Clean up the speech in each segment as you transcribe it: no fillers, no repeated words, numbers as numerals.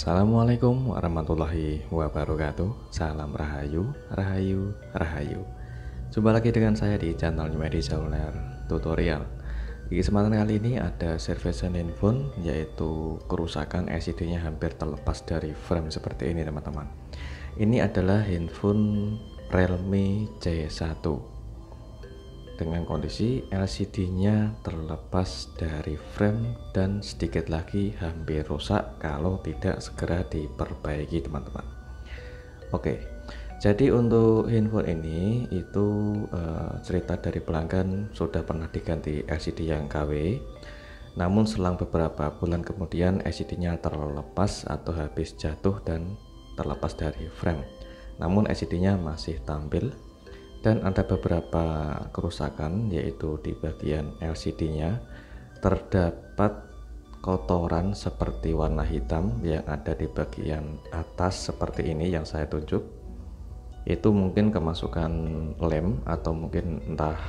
Assalamualaikum warahmatullahi wabarakatuh. Salam Rahayu, Rahayu, Rahayu. Jumpa lagi dengan saya di channel Medi Seluler Tutorial. Di kesempatan kali ini ada servisan handphone, yaitu kerusakan LCD-nya hampir terlepas dari frame seperti ini teman-teman. Ini adalah handphone Realme C1 dengan kondisi LCD-nya terlepas dari frame dan sedikit lagi hampir rusak kalau tidak segera diperbaiki teman-teman. Oke, jadi untuk handphone ini itu cerita dari pelanggan sudah pernah diganti LCD yang KW, namun selang beberapa bulan kemudian LCD-nya terlepas atau habis jatuh dan terlepas dari frame, namun LCD-nya masih tampil. Dan ada beberapa kerusakan, yaitu di bagian LCD-nya terdapat kotoran seperti warna hitam yang ada di bagian atas seperti ini yang saya tunjuk. Itu mungkin kemasukan lem atau mungkin entah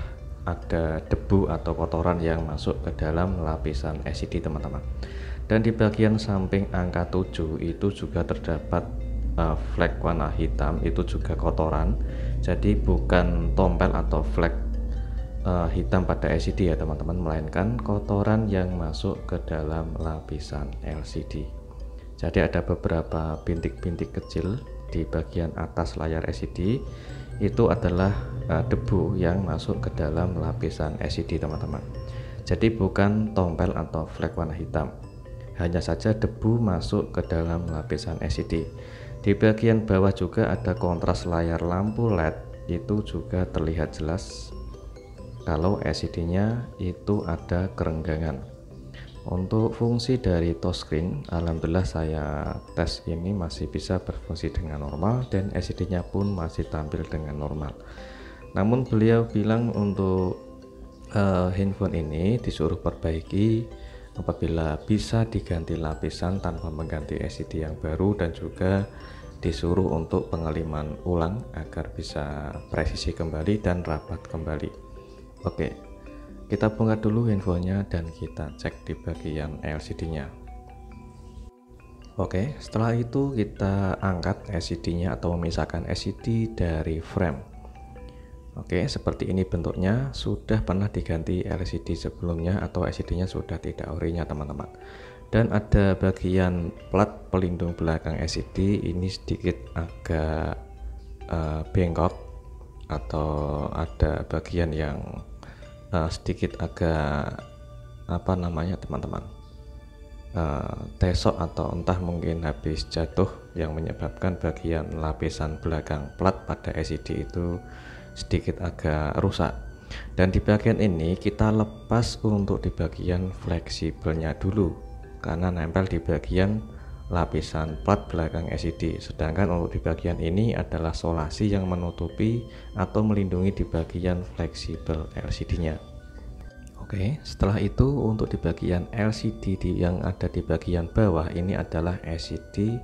ada debu atau kotoran yang masuk ke dalam lapisan LCD teman-teman. Dan di bagian samping angka 7 itu juga terdapat flek warna hitam, itu juga kotoran. Jadi bukan tompel atau flek hitam pada LCD ya teman-teman, melainkan kotoran yang masuk ke dalam lapisan LCD. Jadi ada beberapa bintik-bintik kecil di bagian atas layar LCD, itu adalah debu yang masuk ke dalam lapisan LCD teman-teman. Jadi bukan tompel atau flek warna hitam, hanya saja debu masuk ke dalam lapisan LCD. Di bagian bawah juga ada kontras layar lampu LED, itu juga terlihat jelas kalau LCD-nya itu ada kerenggangan. Untuk fungsi dari touchscreen, alhamdulillah saya tes ini masih bisa berfungsi dengan normal dan LCD-nya pun masih tampil dengan normal. Namun beliau bilang untuk handphone ini disuruh perbaiki apabila bisa diganti lapisan tanpa mengganti LCD yang baru, dan juga disuruh untuk pengeliman ulang agar bisa presisi kembali dan rapat kembali. Oke, kita bongkar dulu handphonenya dan kita cek di bagian LCD-nya. Oke, setelah itu kita angkat LCD-nya atau memisahkan LCD dari frame. Oke, seperti ini bentuknya. Sudah pernah diganti LCD sebelumnya atau LCD-nya sudah tidak orinya teman-teman. Dan ada bagian plat pelindung belakang LCD ini sedikit agak bengkok, atau ada bagian yang sedikit agak teman-teman, tesok atau entah mungkin habis jatuh, yang menyebabkan bagian lapisan belakang plat pada LCD itu sedikit agak rusak. Dan di bagian ini kita lepas untuk di bagian fleksibelnya dulu, karena nempel di bagian lapisan plat belakang LCD. Sedangkan untuk di bagian ini adalah solasi yang menutupi atau melindungi di bagian fleksibel LCD-nya. Oke, setelah itu untuk di bagian LCD yang ada di bagian bawah ini adalah LCD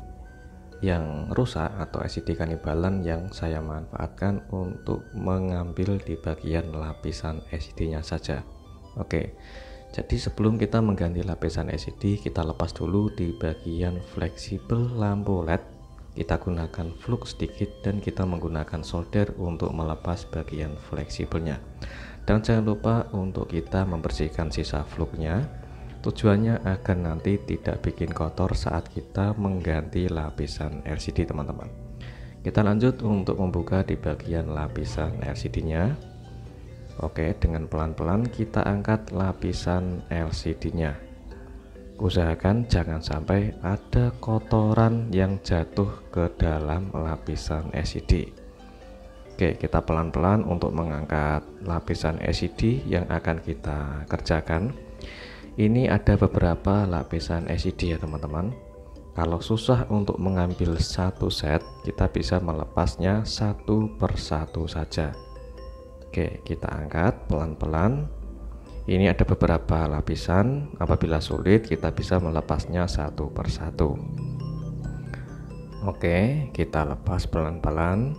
yang rusak atau LCD kanibalan yang saya manfaatkan untuk mengambil di bagian lapisan LCD-nya saja. Oke, jadi sebelum kita mengganti lapisan LCD, kita lepas dulu di bagian fleksibel lampu LED. Kita gunakan flux sedikit dan kita menggunakan solder untuk melepas bagian fleksibelnya. Dan jangan lupa untuk kita membersihkan sisa fluknya. Tujuannya agar nanti tidak bikin kotor saat kita mengganti lapisan LCD teman-teman. Kita lanjut untuk membuka di bagian lapisan LCD-nya. Oke, dengan pelan-pelan kita angkat lapisan LCD-nya. Usahakan jangan sampai ada kotoran yang jatuh ke dalam lapisan LCD. Oke, kita pelan-pelan untuk mengangkat lapisan LCD yang akan kita kerjakan. Ini ada beberapa lapisan LCD ya teman-teman. Kalau susah untuk mengambil satu set, kita bisa melepasnya satu persatu saja. Oke, kita angkat pelan-pelan. Ini ada beberapa lapisan. Apabila sulit, kita bisa melepasnya satu persatu. Oke, kita lepas pelan-pelan.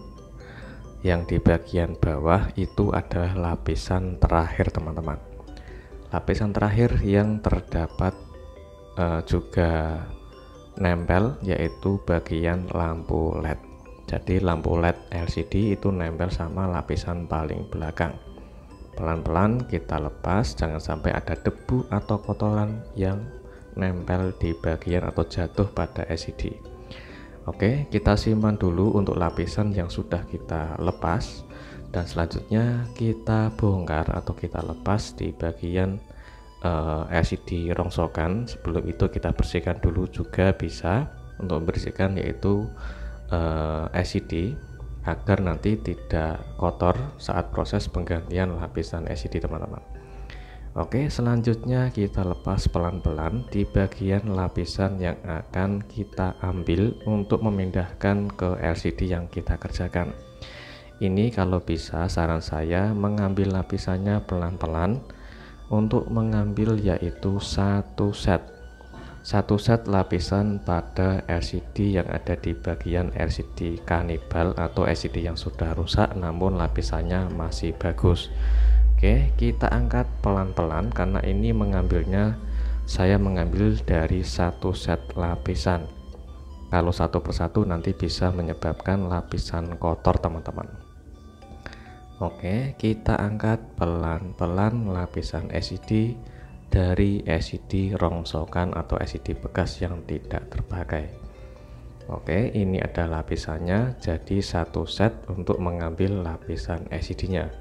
Yang di bagian bawah itu adalah lapisan terakhir teman-teman. Lapisan terakhir yang terdapat juga nempel, yaitu bagian lampu LED. Jadi lampu LED LCD itu nempel sama lapisan paling belakang. Pelan-pelan kita lepas, jangan sampai ada debu atau kotoran yang nempel di bagian atau jatuh pada LCD. Oke, kita simpan dulu untuk lapisan yang sudah kita lepas, dan selanjutnya kita bongkar atau kita lepas di bagian LCD rongsokan. Sebelum itu kita bersihkan dulu juga bisa. Untuk membersihkan yaitu LCD agar nanti tidak kotor saat proses penggantian lapisan LCD, teman-teman. Oke, selanjutnya kita lepas pelan-pelan di bagian lapisan yang akan kita ambil untuk memindahkan ke LCD yang kita kerjakan. Ini kalau bisa saran saya mengambil lapisannya pelan-pelan. Untuk mengambil yaitu satu set lapisan pada LCD yang ada di bagian LCD kanibal atau LCD yang sudah rusak namun lapisannya masih bagus. Oke, kita angkat pelan-pelan karena ini mengambilnya saya mengambil dari satu set lapisan. Kalau satu persatu nanti bisa menyebabkan lapisan kotor, teman-teman. Oke, kita angkat pelan-pelan lapisan LCD dari LCD rongsokan atau LCD bekas yang tidak terpakai. Oke, ini ada lapisannya, jadi satu set untuk mengambil lapisan LCD-nya.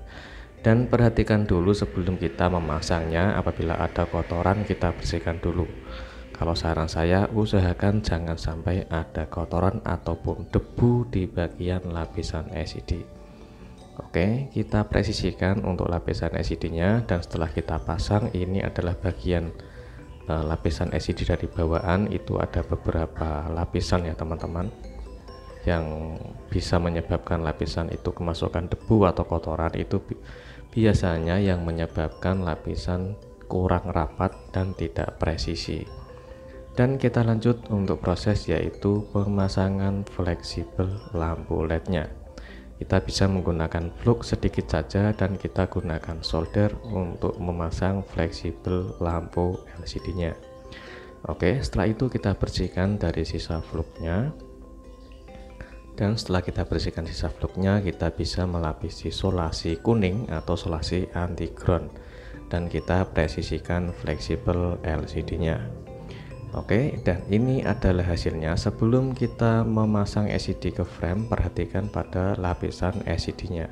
Dan perhatikan dulu sebelum kita memasangnya, apabila ada kotoran kita bersihkan dulu. Kalau saran saya, usahakan jangan sampai ada kotoran ataupun debu di bagian lapisan LCD. Oke, kita presisikan untuk lapisan LCD-nya, dan setelah kita pasang, ini adalah bagian lapisan LCD dari bawaan. Itu ada beberapa lapisan ya teman-teman, yang bisa menyebabkan lapisan itu kemasukan debu atau kotoran. Itu biasanya yang menyebabkan lapisan kurang rapat dan tidak presisi. Dan kita lanjut untuk proses yaitu pemasangan fleksibel lampu LED-nya. Kita bisa menggunakan flux sedikit saja dan kita gunakan solder untuk memasang fleksibel lampu LCD-nya. Oke, setelah itu kita bersihkan dari sisa flux-nya. Dan setelah kita bersihkan sisa flux-nya, kita bisa melapisi solasi kuning atau solasi anti ground, dan kita presisikan fleksibel LCD-nya. Oke, dan ini adalah hasilnya. Sebelum kita memasang LCD ke frame, perhatikan pada lapisan LCD-nya.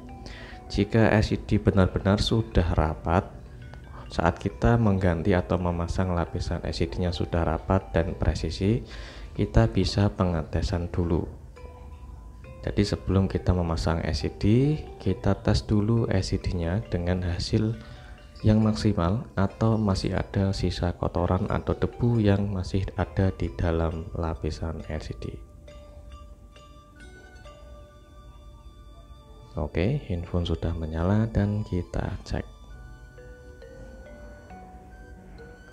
Jika LCD benar-benar sudah rapat, saat kita mengganti atau memasang lapisan LCD-nya sudah rapat dan presisi, kita bisa pengetesan dulu. Jadi sebelum kita memasang LCD, kita tes dulu LCD-nya dengan hasil yang maksimal atau masih ada sisa kotoran atau debu yang masih ada di dalam lapisan LCD. Oke, handphone sudah menyala dan kita cek.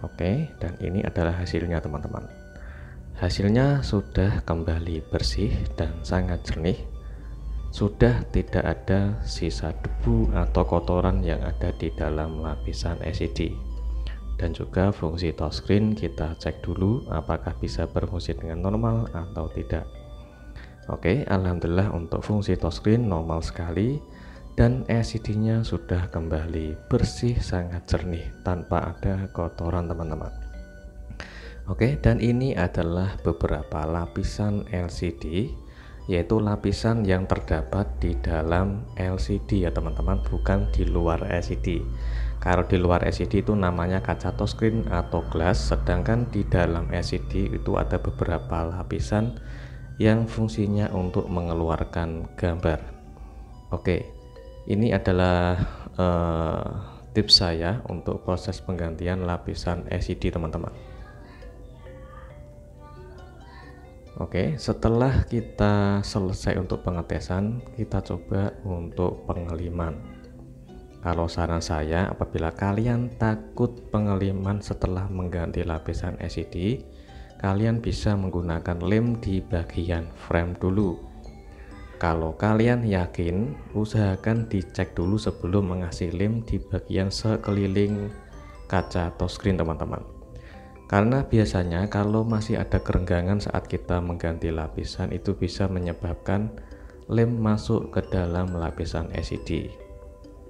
Oke, dan ini adalah hasilnya teman-teman. Hasilnya sudah kembali bersih dan sangat jernih. Sudah tidak ada sisa debu atau kotoran yang ada di dalam lapisan LCD. Dan juga fungsi touchscreen kita cek dulu apakah bisa berfungsi dengan normal atau tidak. Oke, alhamdulillah untuk fungsi touchscreen normal sekali, dan LCD-nya sudah kembali bersih, sangat jernih tanpa ada kotoran teman-teman. Oke, dan ini adalah beberapa lapisan LCD, yaitu lapisan yang terdapat di dalam LCD ya teman-teman, bukan di luar LCD. Kalau di luar LCD itu namanya kaca touchscreen atau glass, sedangkan di dalam LCD itu ada beberapa lapisan yang fungsinya untuk mengeluarkan gambar. Oke, ini adalah tips saya untuk proses penggantian lapisan LCD teman-teman. Oke, setelah kita selesai untuk pengetesan, kita coba untuk pengeliman. Kalau saran saya, apabila kalian takut pengeliman setelah mengganti lapisan LCD, kalian bisa menggunakan lem di bagian frame dulu. Kalau kalian yakin, usahakan dicek dulu sebelum mengasih lem di bagian sekeliling kaca touchscreen teman-teman. Karena biasanya kalau masih ada kerenggangan saat kita mengganti lapisan, itu bisa menyebabkan lem masuk ke dalam lapisan LCD.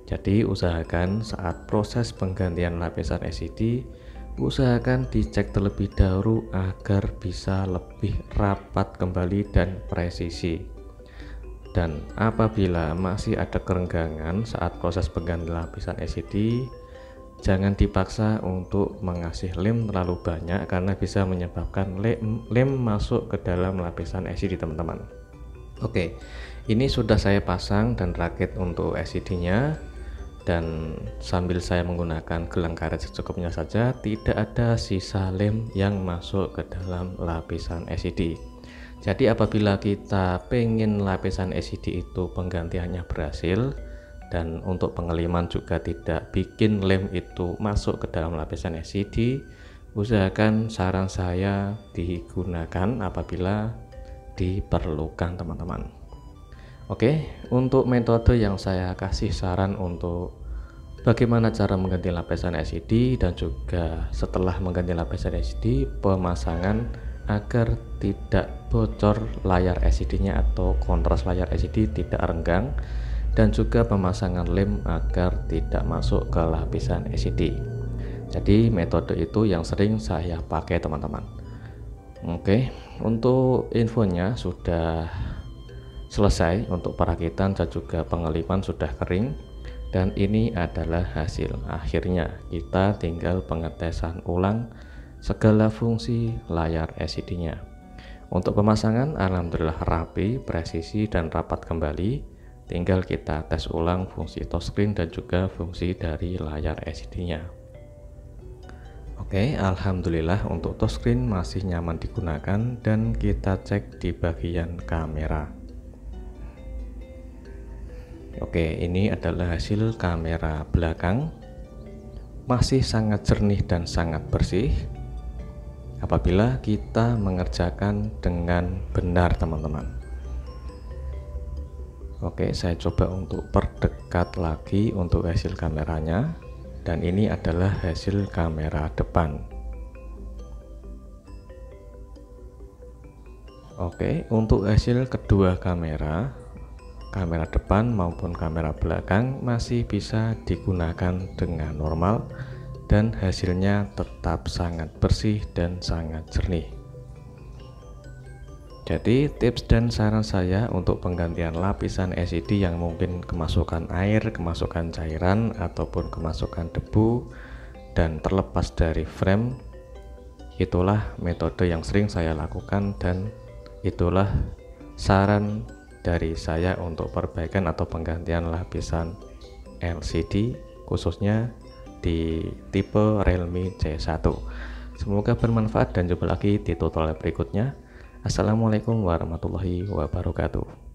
Jadi usahakan saat proses penggantian lapisan LCD, usahakan dicek terlebih dahulu agar bisa lebih rapat kembali dan presisi. Dan apabila masih ada kerenggangan saat proses penggantian lapisan LCD, jangan dipaksa untuk mengasih lem terlalu banyak karena bisa menyebabkan lem masuk ke dalam lapisan LCD, teman-teman. Oke, ini sudah saya pasang dan rakit untuk LCD-nya, dan sambil saya menggunakan gelang karet secukupnya saja, tidak ada sisa lem yang masuk ke dalam lapisan LCD. Jadi apabila kita pengen lapisan LCD itu penggantiannya berhasil dan untuk pengeliman juga tidak bikin lem itu masuk ke dalam lapisan LCD, usahakan saran saya digunakan apabila diperlukan, teman-teman. Oke, untuk metode yang saya kasih saran untuk bagaimana cara mengganti lapisan LCD dan juga setelah mengganti lapisan LCD, pemasangan agar tidak bocor layar LCD-nya atau kontras layar LCD tidak renggang, dan juga pemasangan lem agar tidak masuk ke lapisan LCD. Jadi metode itu yang sering saya pakai, teman-teman. Oke, untuk infonya sudah selesai, untuk perakitan dan juga pengeliman sudah kering, dan ini adalah hasil akhirnya. Kita tinggal pengetesan ulang segala fungsi layar LCD-nya. Untuk pemasangan alhamdulillah rapi, presisi dan rapat kembali. Tinggal kita tes ulang fungsi touchscreen dan juga fungsi dari layar LCD-nya. Oke, alhamdulillah untuk touchscreen masih nyaman digunakan, dan kita cek di bagian kamera. Oke, ini adalah hasil kamera belakang. Masih sangat jernih dan sangat bersih apabila kita mengerjakan dengan benar, teman-teman. Oke, saya coba untuk perdekat lagi untuk hasil kameranya, dan ini adalah hasil kamera depan. Oke, untuk hasil kedua kamera depan maupun kamera belakang masih bisa digunakan dengan normal, dan hasilnya tetap sangat bersih dan sangat jernih. Jadi tips dan saran saya untuk penggantian lapisan LCD yang mungkin kemasukan air, kemasukan cairan, ataupun kemasukan debu dan terlepas dari frame, itulah metode yang sering saya lakukan, dan itulah saran dari saya untuk perbaikan atau penggantian lapisan LCD khususnya di tipe Realme C1. Semoga bermanfaat dan jumpa lagi di tutorial berikutnya. Assalamualaikum warahmatullahi wabarakatuh.